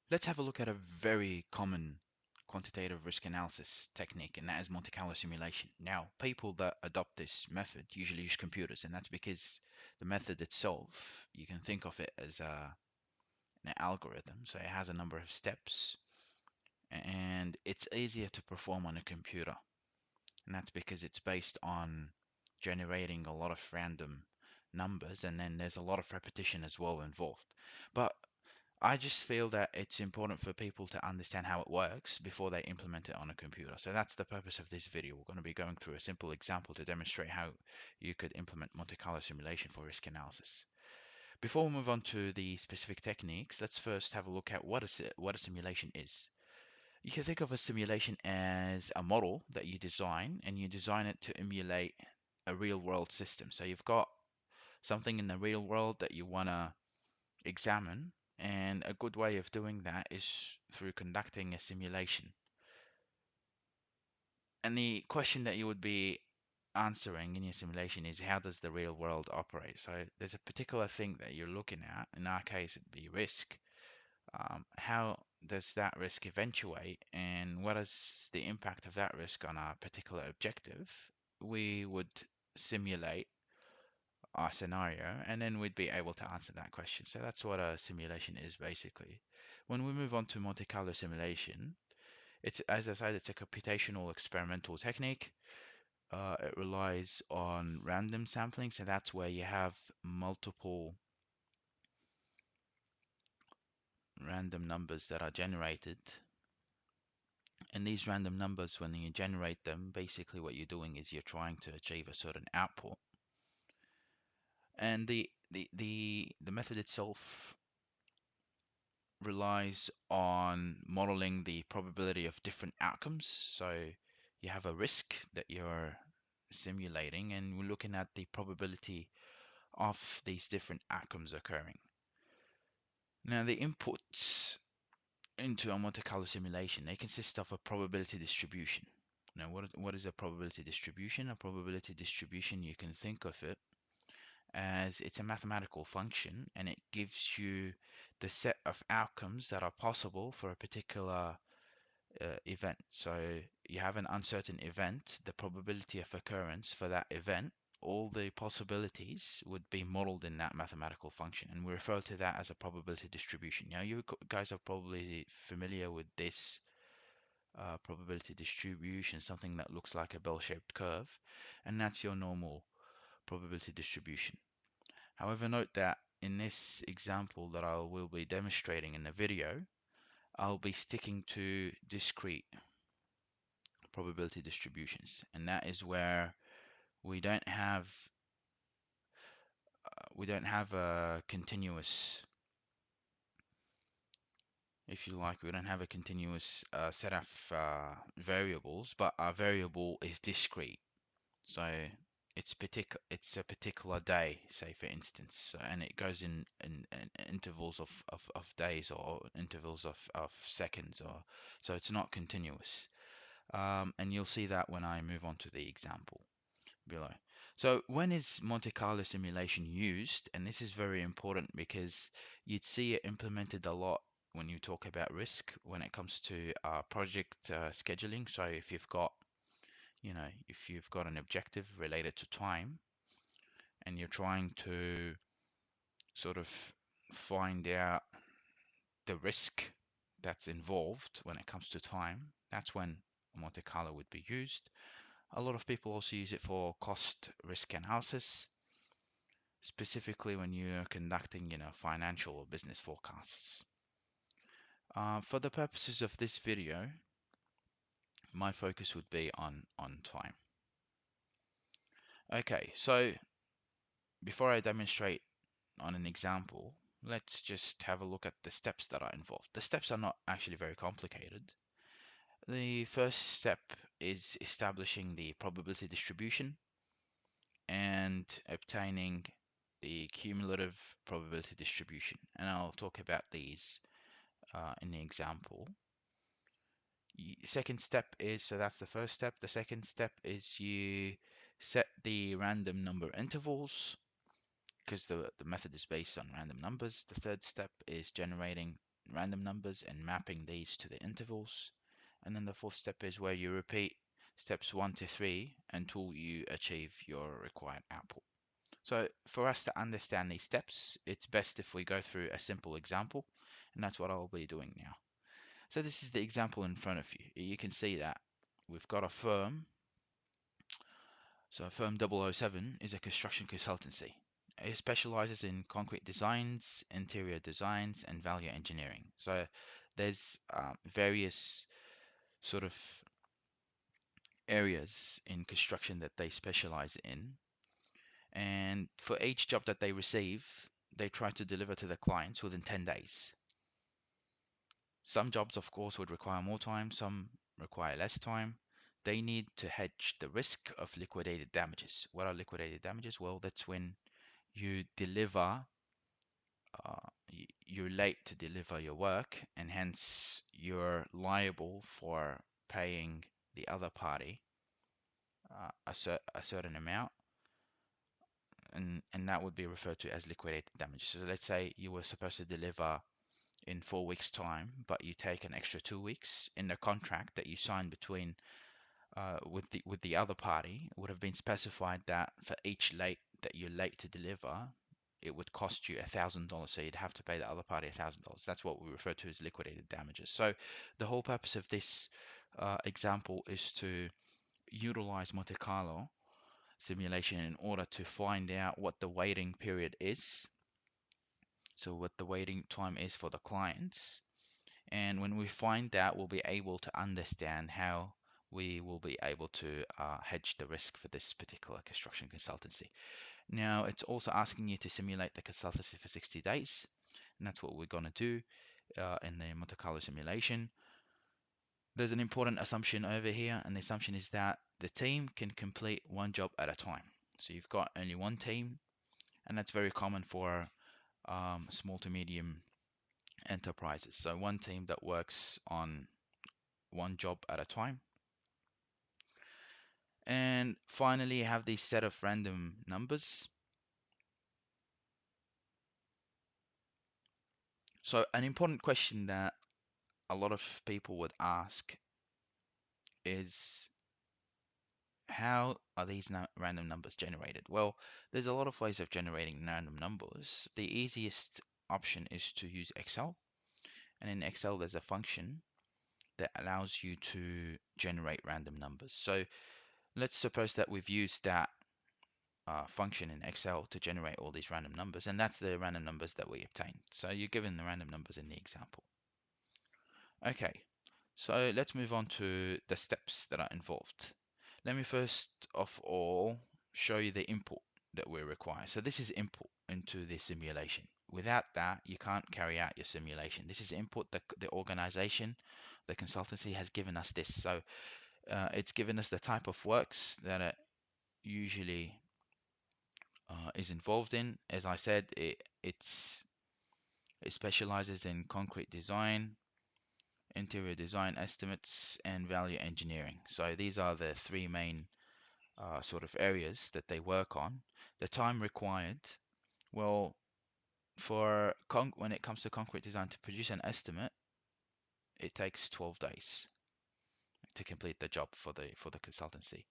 Let's have a look at a very common quantitative risk analysis technique, and that is Monte Carlo simulation. Now, people that adopt this method usually use computers, and that's because the method itself, you can think of it as an algorithm. So it has a number of steps, and it's easier to perform on a computer. And that's because it's based on generating a lot of random numbers, and then there's a lot of repetition as well involved. But I just feel that it's important for people to understand how it works before they implement it on a computer. So that's the purpose of this video. We're going to be going through a simple example to demonstrate how you could implement Monte Carlo simulation for risk analysis. Before we move on to the specific techniques, let's first have a look at what a simulation is. You can think of a simulation as a model that you design, and you design it to emulate a real world system. So you've got something in the real world that you want to examine, and a good way of doing that is through conducting a simulation. And the question that you would be answering in your simulation is, how does the real world operate? So there's a particular thing that you're looking at. In our case, it'd be risk. How does that risk eventuate, and what is the impact of that risk on our particular objective? We would simulate our scenario, and then we'd be able to answer that question. So that's what a simulation is basically. When we move on to Monte Carlo simulation, it's, as I said, it's a computational experimental technique. It relies on random sampling, so that's where you have multiple random numbers that are generated. And these random numbers, when you generate them, basically what you're doing is you're trying to achieve a certain output. And the method itself relies on modeling the probability of different outcomes. So you have a risk that you're simulating, and we're looking at the probability of these different outcomes occurring. Now, the inputs into a Monte Carlo simulation, they consist of a probability distribution. Now, what is a probability distribution? A probability distribution, you can think of it as it's a mathematical function, and it gives you the set of outcomes that are possible for a particular event. So you have an uncertain event, the probability of occurrence for that event, all the possibilities would be modeled in that mathematical function, and we refer to that as a probability distribution. Now, you guys are probably familiar with this probability distribution, something that looks like a bell-shaped curve, and that's your normal probability distribution. However, note that in this example that I will be demonstrating in the video, I'll be sticking to discrete probability distributions, and that is where we don't have a continuous, if you like, we don't have a continuous set of variables, but our variable is discrete. So it's a particular day, say for instance, and it goes in intervals of days, or intervals of seconds, or so it's not continuous. And you'll see that when I move on to the example below. So when is Monte Carlo simulation used? And this is very important because you'd see it implemented a lot when you talk about risk when it comes to project scheduling. So if you've got, if you've got an objective related to time, and you're trying to sort of find out the risk that's involved when it comes to time, that's when Monte Carlo would be used. A lot of people also use it for cost risk analysis, specifically when you're conducting, financial or business forecasts. For the purposes of this video, my focus would be on time. Okay, so before I demonstrate on an example, let's just have a look at the steps that are involved. The steps are not actually very complicated. The first step is establishing the probability distribution and obtaining the cumulative probability distribution. And I'll talk about these in the example. Second step is, so that's the first step. The second step is you set the random number intervals, because the method is based on random numbers. The third step is generating random numbers and mapping these to the intervals. And then the fourth step is where you repeat steps 1 to 3 until you achieve your required output. So for us to understand these steps, it's best if we go through a simple example, and that's what I'll be doing now. So this is the example in front of you. You can see that we've got a firm. So firm 007 is a construction consultancy. It specializes in concrete designs, interior designs, and value engineering. So there's various sort of areas in construction that they specialize in. And for each job that they receive, they try to deliver to the clients within 10 days. Some jobs, of course, would require more time, some require less time. They need to hedge the risk of liquidated damages. What are liquidated damages? Well, that's when you deliver, you're late to deliver your work, and hence you're liable for paying the other party a certain amount, and that would be referred to as liquidated damages. So let's say you were supposed to deliver in 4 weeks' time, but you take an extra 2 weeks. In the contract that you signed between with the other party, it would have been specified that for each late that you're late to deliver, it would cost you $1,000. So you'd have to pay the other party $1,000. That's what we refer to as liquidated damages. So the whole purpose of this example is to utilize Monte Carlo simulation in order to find out what the waiting period is. So what the waiting time is for the clients. And when we find that, we'll be able to understand how we will be able to hedge the risk for this particular construction consultancy. Now, it's also asking you to simulate the consultancy for 60 days. And that's what we're going to do in the Monte Carlo simulation. There's an important assumption over here, and the assumption is that the team can complete one job at a time. So you've got only one team, and that's very common for small to medium enterprises. So one team that works on one job at a time. And finally, you have this set of random numbers. So an important question that a lot of people would ask is, how are these random numbers generated? Well, there's a lot of ways of generating random numbers. The easiest option is to use Excel. And in Excel, there's a function that allows you to generate random numbers. So let's suppose that we've used that function in Excel to generate all these random numbers, and that's the random numbers that we obtained. So you're given the random numbers in the example. Okay, so let's move on to the steps that are involved. Let me first of all show you the input that we require. So this is input into the simulation. Without that, you can't carry out your simulation. This is input. The organization, the consultancy has given us this. So it's given us the type of works that it usually is involved in. As I said, it specializes in concrete design, interior design estimates, and value engineering. So these are the three main sort of areas that they work on. The time required, well, for when it comes to concrete design to produce an estimate, it takes 12 days to complete the job for the consultancy.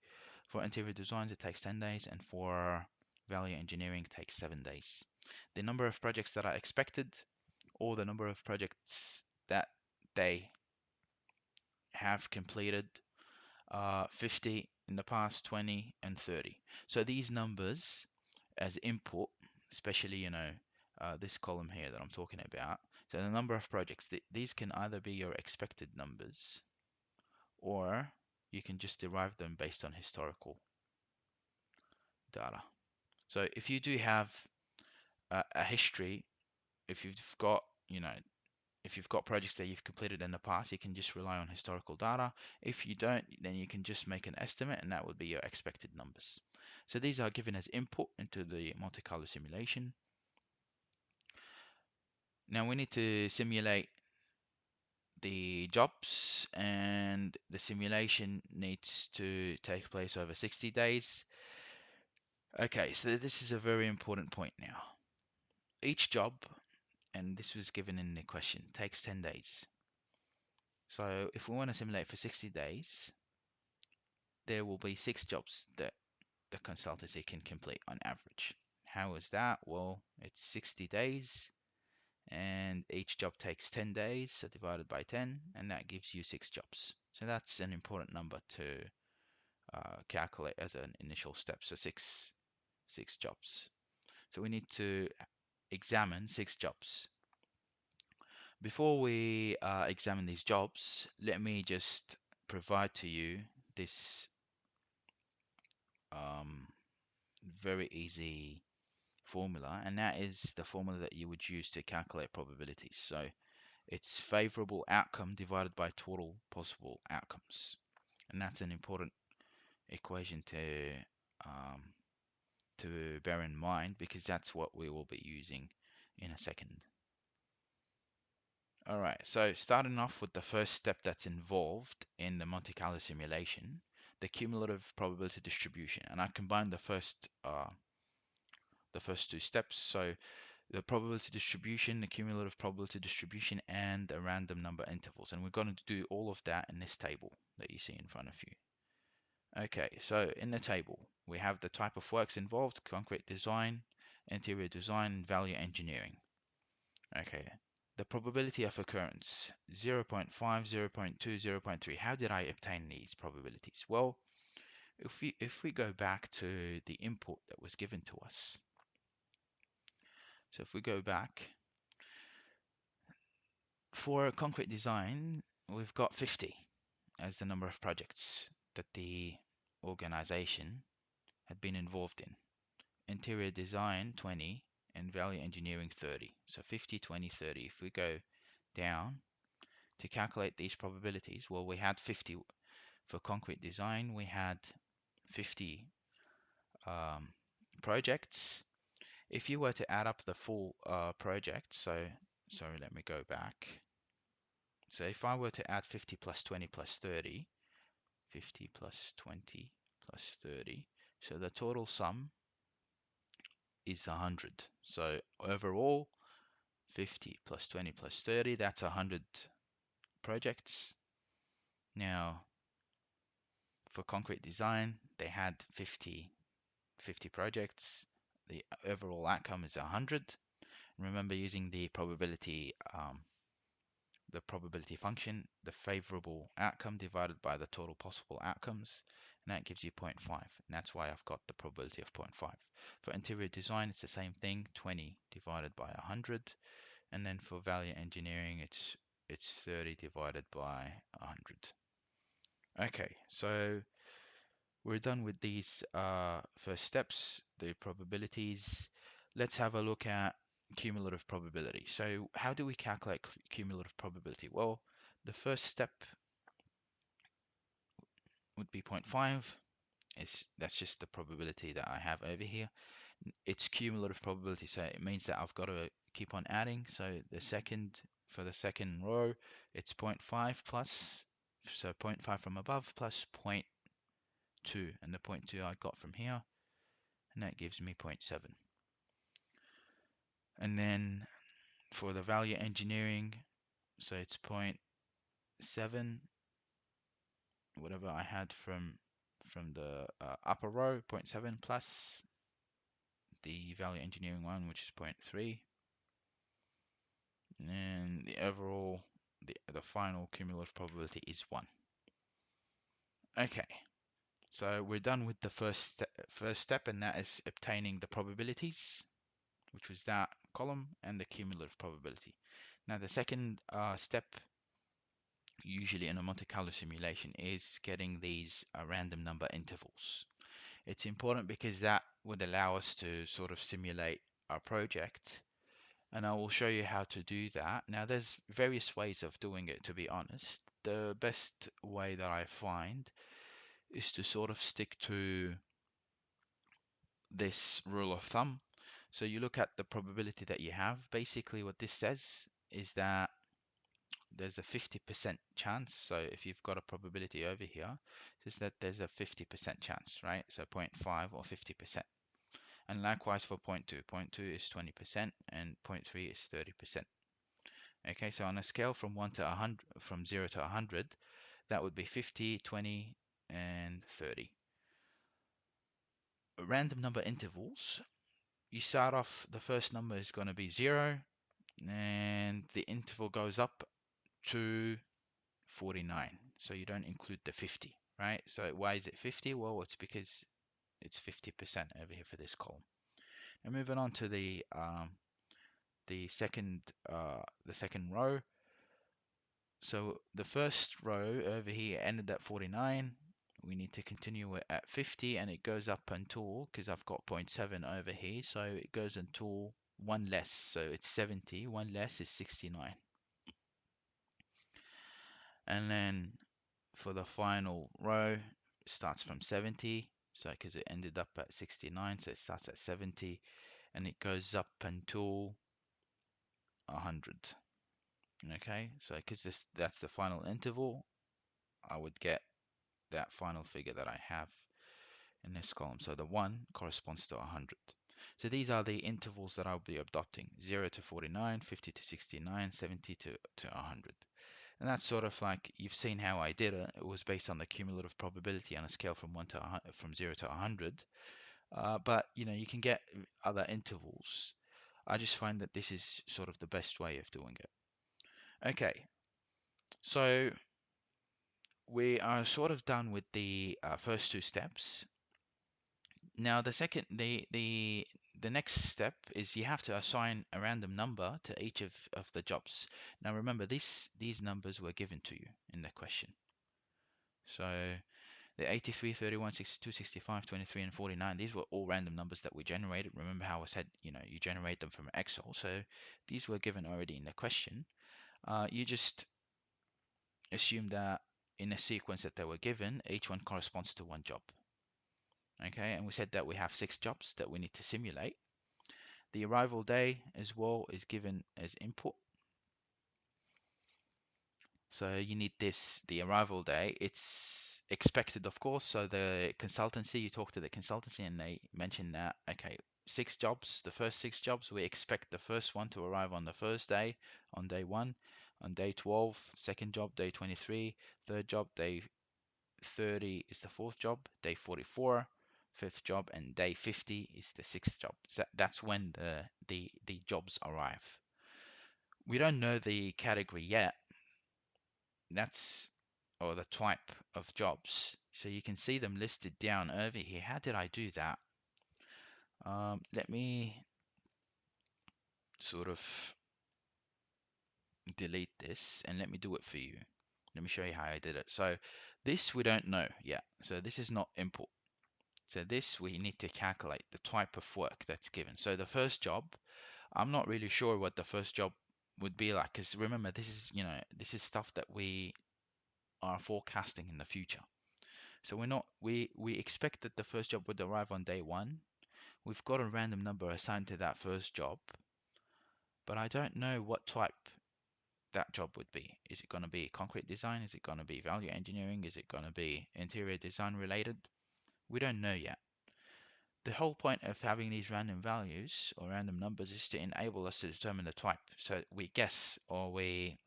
For interior designs, it takes 10 days, and for value engineering, it takes 7 days. The number of projects that are expected, or the number of projects that they have completed, 50 in the past, 20, and 30. So these numbers as input, especially, this column here that I'm talking about. So the number of projects, these can either be your expected numbers, or you can just derive them based on historical data. So if you do have a history, if you've got, if you've got projects that you've completed in the past, you can just rely on historical data. If you don't, then you can just make an estimate, and that would be your expected numbers. So these are given as input into the Monte Carlo simulation. Now we need to simulate the jobs, and the simulation needs to take place over 60 days. Okay, so this is a very important point now. Each job and this was given in the question, takes 10 days. So if we want to simulate for 60 days, there will be 6 jobs that the consultancy can complete on average. How is that? Well, it's 60 days and each job takes 10 days, so divided by 10, and that gives you 6 jobs. So that's an important number to calculate as an initial step. So six jobs. So we need to examine 6 jobs. Before we examine these jobs, let me just provide to you this um, very easy formula, and that is the formula that you would use to calculate probabilities. So it's favorable outcome divided by total possible outcomes, and that's an important equation um, to bear in mind because that's what we will be using in a second. All right, so starting off with the first step that's involved in the Monte Carlo simulation, the cumulative probability distribution, and I combined the first 2 steps. So the probability distribution, the cumulative probability distribution, and the random number intervals, and we're going to do all of that in this table that you see in front of you. Okay, so in the table we have the type of works involved: concrete design, interior design, value engineering. Okay, the probability of occurrence 0 0.5, 0 0.2, 0 0.3. How did I obtain these probabilities? Well, if we go back to the input that was given to us, so if we go back for concrete design, we've got 50 as the number of projects that the organization had been involved in. Interior design 20 and value engineering 30. So 50, 20, 30. If we go down to calculate these probabilities, well, we had 50 for concrete design, we had 50 um, projects. If you were to add up the full project, so sorry, let me go back. So if I were to add 50 plus 20 plus 30, 50 plus 20 plus 30, so the total sum is 100. So overall, 50 plus 20 plus 30, that's 100 projects. Now, for concrete design, they had 50 projects. The overall outcome is 100. Remember using the probability function, the favorable outcome divided by the total possible outcomes, and that gives you 0.5. And that's why I've got the probability of 0.5. For interior design, it's the same thing, 20 divided by 100. And then for value engineering, it's 30 divided by 100. Okay, so we're done with these first steps, the probabilities. Let's have a look at cumulative probability. So how do we calculate cumulative probability? Well, the first step would be 0.5. That's just the probability that I have over here. It's cumulative probability, so it means that I've got to keep on adding. So for the second row, it's 0.5 plus, so 0.5 from above plus zero point 0.2, and the 0.2 I got from here, and that gives me 0.7. And then for the value engineering, so it's 0.7, whatever I had from the upper row, 0.7 plus the value engineering one, which is 0.3, and the overall, the final cumulative probability is 1. Okay, so we're done with the first step, and that is obtaining the probabilities, which was that column, and the cumulative probability. Now the second step, usually in a Monte Carlo simulation, is getting these random number intervals. It's important because that would allow us to sort of simulate our project, and I will show you how to do that. Now there's various ways of doing it, to be honest. The best way that I find is to sort of stick to this rule of thumb. So you look at the probability that you have. Basically what this says is that there's a 50% chance. So if you've got a probability over here, it says that there's a 50% chance, right? So 0.5 or 50%. And likewise for point 2. Point 2 is 20% and point 3 is 30%. Okay, so on a scale from 1 to 100, from 0 to 100, that would be 50, 20, and 30. Random number intervals. You start off, the first number is going to be 0, and the interval goes up to 49. So you don't include the 50, right? So why is it 50? Well, it's because it's 50% over here for this column. And moving on to the second row. So the first row over here ended at 49. We need to continue it at 50, and it goes up until, because I've got 0.7 over here, so it goes until one less. So it's 70. One less is 69. And then for the final row, it starts from 70. So because it ended up at 69, so it starts at 70, and it goes up until 100. Okay, so because that's the final interval, I would get that final figure that I have in this column. So the 1 corresponds to 100. So these are the intervals that I'll be adopting: 0 to 49, 50 to 69, 70 to 100. And that's sort of like, you've seen how I did it. It was based on the cumulative probability on a scale from 1 to 100, from 0 to 100. But you can get other intervals. I just find that this is sort of the best way of doing it. Okay, so we are sort of done with the first two steps. Now the next step is you have to assign a random number to each of the jobs. Now remember, these numbers were given to you in the question. So the 83, 31, 62, 65, 23, and 49, these were all random numbers that we generated. Remember how I said, you generate them from Excel. So these were given already in the question. You just assume that in a sequence that they were given, each one corresponds to one job. Okay, and we said that we have 6 jobs that we need to simulate. The arrival day as well is given as input. So you need the arrival day. It's expected, of course. So the consultancy, you talk to the consultancy and they mention that, okay, 6 jobs, the first 6 jobs, we expect the first one to arrive on the first day, on day 1, on day 12, second job, day 23, third job, day 30 is the fourth job, day 44, fifth job, and day 50 is the sixth job. So that's when the jobs arrive. We don't know the category yet. That's or the type of jobs. So you can see them listed down over here. How did I do that? Let me sort of delete this and let me do it for you. Let me show you how I did it. So this we don't know yet. So this is not input. So this we need to calculate the type of work that's given. So the first job, I'm not really sure what the first job would be like, because remember, this is stuff that we are forecasting in the future. So we expect that the first job would arrive on day 1. We've got a random number assigned to that first job, but I don't know what type that job would be. Is it going to be concrete design? Is it going to be value engineering? Is it going to be interior design related? We don't know yet. The whole point of having these random values or random numbers is to enable us to determine the type. So we guess, or we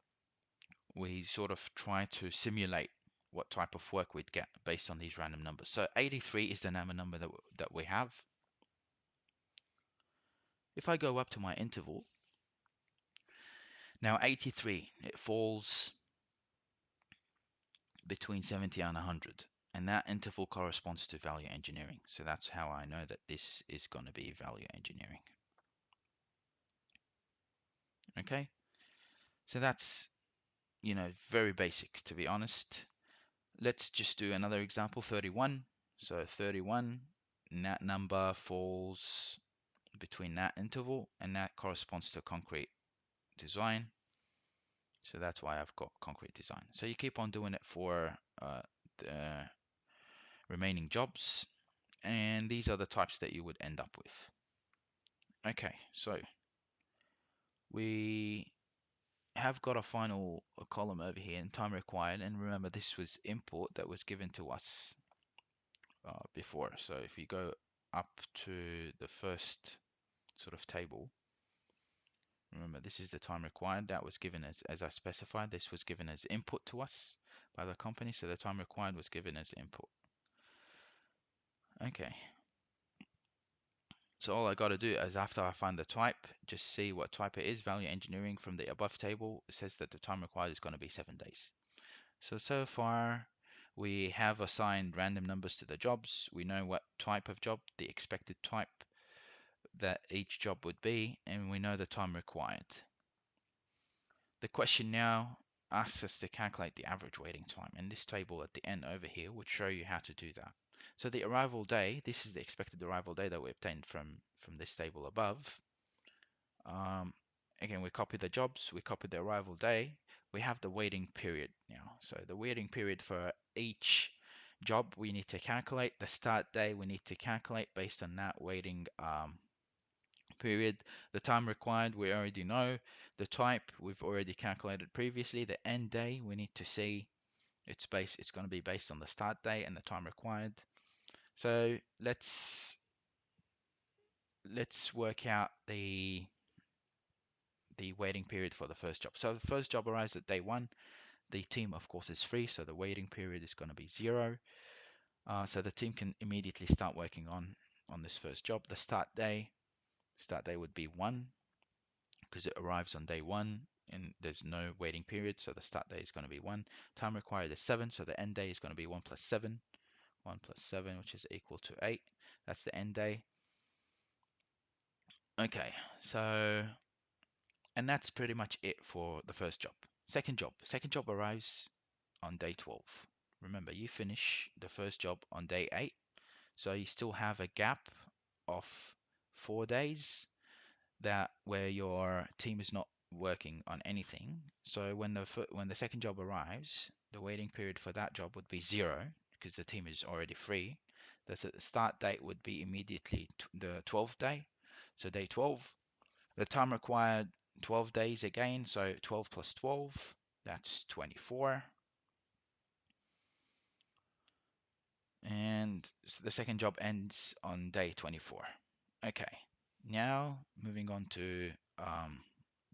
sort of try to simulate what type of work we'd get based on these random numbers. So 83 is the number that we have. If I go up to my interval, now 83, it falls between 70 and 100. And that interval corresponds to value engineering. So that's how I know that this is going to be value engineering. Okay, so that's, very basic, to be honest. Let's just do another example, 31. So 31, and that number falls between that interval, and that corresponds to concrete design. So that's why I've got concrete design. So you keep on doing it for the remaining jobs, and these are the types that you would end up with. Okay, so we have got a final column over here in time required, and remember this was input that was given to us before. So if you go up to the first sort of table, remember this is the time required. That was given as I specified, this was given as input to us by the company, so the time required was given as input. Okay, so all I got to do is after I find the type, just see what type it is. Value engineering from the above table says that the time required is going to be 7 days. So far we have assigned random numbers to the jobs. We know what type of job, the expected type that each job would be, and we know the time required. The question now asks us to calculate the average waiting time, and this table at the end over here would show you how to do that. So the arrival day, this is the expected arrival day that we obtained from this table above. Um, Again, we copy the jobs, we copy the arrival day, we have the waiting period now. So the waiting period for each job we need to calculate. The start day we need to calculate based on that waiting period. The time required we already know. The type we've already calculated previously. The end day we need to see. It's going to be based on the start day and the time required. So let's work out the waiting period for the first job. So the first job arrives at day 1. The team, of course, is free, so the waiting period is going to be 0. So the team can immediately start working on this first job. The start day would be 1 because it arrives on day 1 and there's no waiting period, so the start day is going to be 1. Time required is 7, so the end day is going to be 1 plus 7. 1 plus 7, which is equal to 8. That's the end day. Okay, so and that's pretty much it for the first job. Second job arrives on day 12. Remember, you finish the first job on day 8, so you still have a gap of 4 days that where your team is not working on anything. So when the second job arrives, the waiting period for that job would be 0 because the team is already free. The start date would be immediately the 12th day, so day 12. The time required 12 days again, so 12 plus 12, that's 24. And the second job ends on day 24. Okay, now moving on to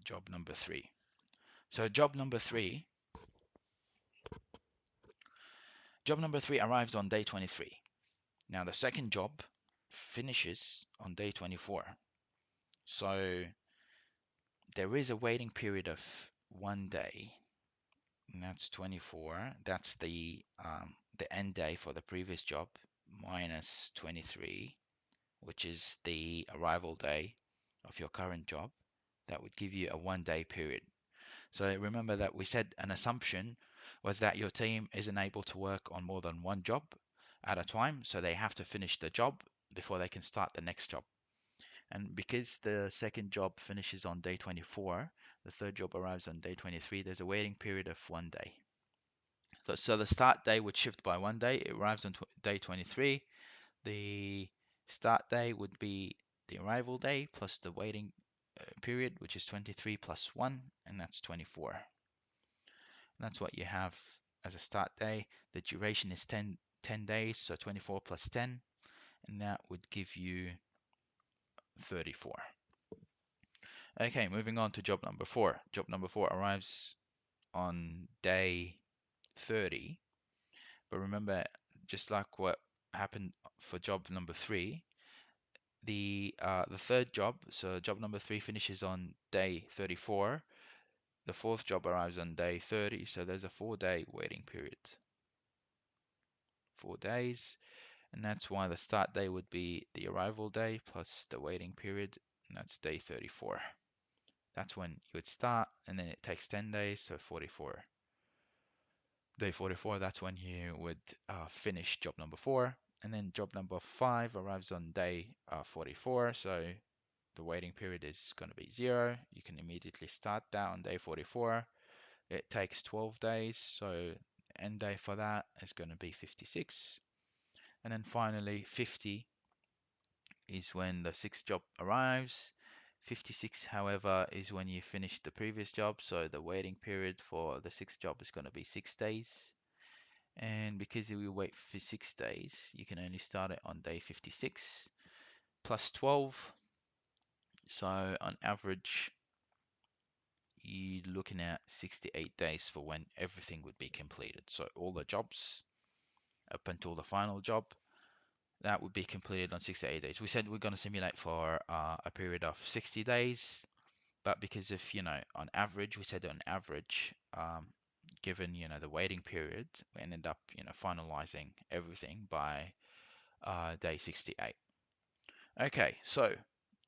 job number 3. So job number 3 arrives on day 23. Now the second job finishes on day 24. So there is a waiting period of 1 day, and that's 24. That's the end day for the previous job minus 23, which is the arrival day of your current job. That would give you a 1 day period. So remember that we said an assumption was that your team isn't able to work on more than one job at a time, so they have to finish the job before they can start the next job. And because the second job finishes on day 24, the third job arrives on day 23, there's a waiting period of 1 day. So the start day would shift by 1 day. It arrives on day 23. The start day would be the arrival day plus the waiting period, which is 23 plus 1, and that's 24. And that's what you have as a start day. The duration is 10 days, so 24 plus 10, and that would give you 34. Okay, moving on to job number 4. Job number 4 arrives on day 30. But remember, just like what happened for job number 3, the third job, so job number 3 finishes on day 34. The fourth job arrives on day 30, so there's a 4-day waiting period. 4 days, and that's why the start day would be the arrival day plus the waiting period, and that's day 34. That's when you would start, and then it takes 10 days, so 44. Day 44, that's when you would finish job number 4. And then job number 5 arrives on day 44, so the waiting period is going to be 0. You can immediately start that on day 44. It takes 12 days, so end day for that is going to be 56. And then finally, 50 is when the sixth job arrives. 56, however, is when you finish the previous job, so the waiting period for the sixth job is going to be 6 days. And because we wait for 6 days, you can only start it on day 56. plus 12. So on average, you're looking at 68 days for when everything would be completed. So all the jobs up until the final job, that would be completed on 68 days. We said we're going to simulate for a period of 60 days, but because if, on average, we said on average, given, the waiting period, we ended up, finalizing everything by day 68. Okay, so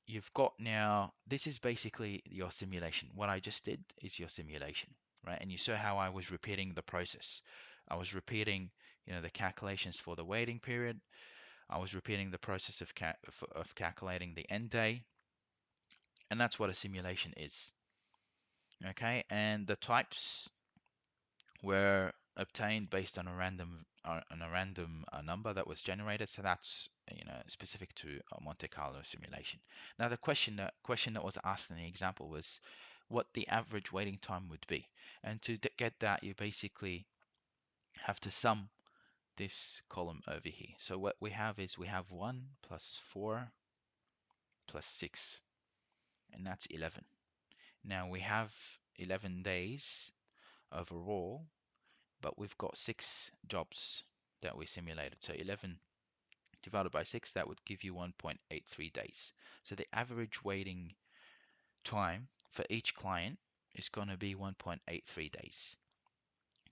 you've got now, this is basically your simulation. What I just did is your simulation, right? And you saw how I was repeating the process. I was repeating, the calculations for the waiting period. I was repeating the process of calculating the end day, and that's what a simulation is. Okay, and the types were obtained based on a random number that was generated. So that's specific to a Monte Carlo simulation. Now the question that was asked in the example was what the average waiting time would be, and to get that you basically have to sum this column over here. So what we have is we have 1 plus 4 plus 6, and that's 11. Now we have 11 days overall, but we've got 6 jobs that we simulated. So 11 divided by 6, that would give you 1.83 days. So the average waiting time for each client is going to be 1.83 days.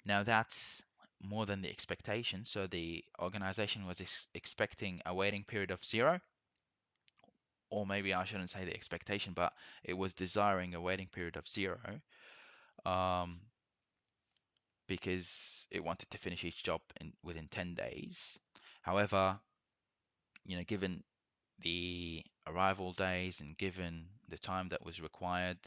Now that's more than the expectation. So the organization was expecting a waiting period of 0, or maybe I shouldn't say the expectation, but it was desiring a waiting period of 0, um, because it wanted to finish each job within 10 days. However, given the arrival days and given the time that was required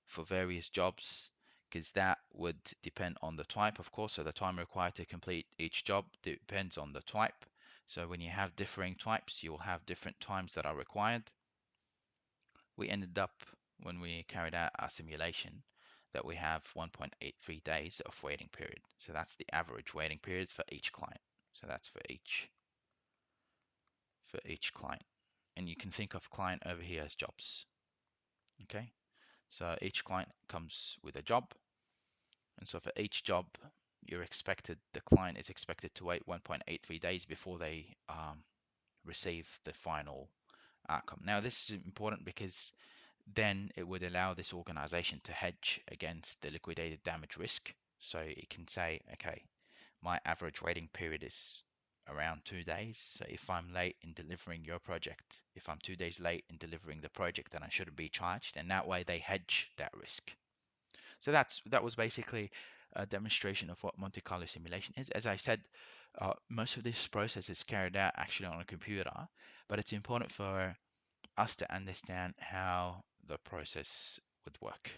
for various jobs, because that would depend on the type, of course. So the time required to complete each job depends on the type. So when you have differing types, you'll have different times that are required. We ended up, when we carried out our simulation, that we have 1.83 days of waiting period. So that's the average waiting period for each client. So that's for each client. And you can think of client over here as jobs. Okay, so each client comes with a job, and so for each job, the client is expected to wait 1.83 days before they receive the final outcome. Now, this is important because then it would allow this organization to hedge against the liquidated damage risk. So it can say, okay, my average waiting period is around 2 days. So if I'm late in delivering your project, if I'm 2 days late in delivering the project, then I shouldn't be charged. And that way they hedge that risk. So that was basically a demonstration of what Monte Carlo simulation is. As I said, most of this process is carried out actually on a computer, but it's important for us to understand how the process would work.